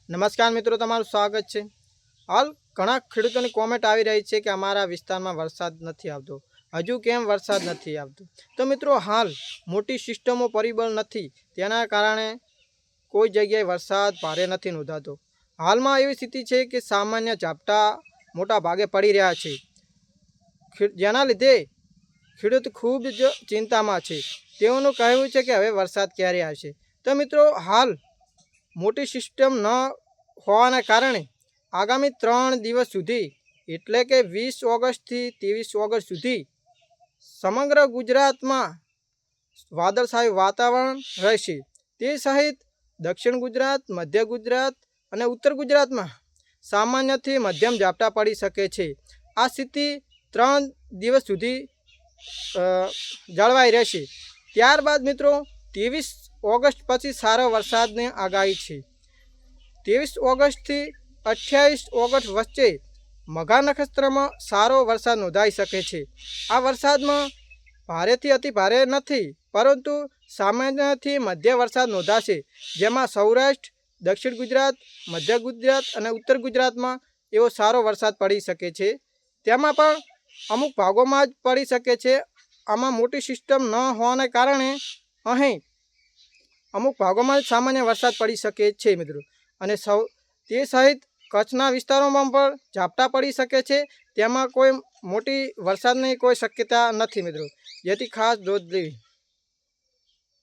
નમસ્કાર મિત્રો, તમારું સ્વાગત છે। હાલ ઘણા ખેડૂતોની કોમેન્ટ આવી રહી છે કે અમારા વિસ્તારમાં વરસાદ નથી આવતો, હજુ કેમ વરસાદ નથી આવતો। તો મિત્રો, હાલ મોટી સિસ્ટમો પરિબળ નથી, તેના કારણે કોઈ જગ્યાએ વરસાદ ભારે નથી નોંધાતો। હાલમાં એવી સ્થિતિ છે કે સામાન્ય ઝાપટા મોટા ભાગે પડી રહ્યા છે, જેના લીધે ખેડૂત ખૂબ જ ચિંતામાં છે। તેઓનું કહેવું છે કે હવે વરસાદ ક્યારે આવશે। તો મિત્રો, હાલ મોટી સિસ્ટમ ન હોવાના કારણે આગામી 3 દિવસ સુધી એટલે કે 20 ઓગસ્ટથી 23 ઓગસ્ટ સુધી સમગ્ર ગુજરાતમાં વાદળછાયું વાતાવરણ રહેશે। તે સહિત દક્ષિણ ગુજરાત, મધ્ય ગુજરાત અને ઉત્તર ગુજરાતમાં સામાન્યથી મધ્યમ ઝાપટા પડી શકે છે। આ સ્થિતિ 3 દિવસ સુધી જળવાઈ રહેશે। ત્યારબાદ મિત્રો 23 ઓગસ્ટ પછી સારો વરસાદની આગાહી છે। 23 ઓગસ્ટથી 28 ઓગસ્ટ વચ્ચે મઘા નક્ષત્રમાં સારો વરસાદ નોંધાઈ શકે છે। આ વરસાદમાં ભારેથી અતિ ભારે નથી, પરંતુ સામાન્યથી મધ્ય વરસાદ નોંધાશે, જેમાં સૌરાષ્ટ્ર, દક્ષિણ ગુજરાત, મધ્ય ગુજરાત અને ઉત્તર ગુજરાતમાં એવો સારો વરસાદ પડી શકે છે। તેમાં પણ અમુક ભાગોમાં જ પડી શકે છે। આમાં મોટી સિસ્ટમ ન હોવાને કારણે અહીં અમુક ભાગોમાં જ સામાન્ય વરસાદ પડી શકે છે મિત્રો। અને તે સહિત કચ્છના વિસ્તારોમાં પણ ઝાપટા પડી શકે છે, તેમાં કોઈ મોટી વરસાદની કોઈ શક્યતા નથી મિત્રો, જેથી ખાસ નોંધ લેવી।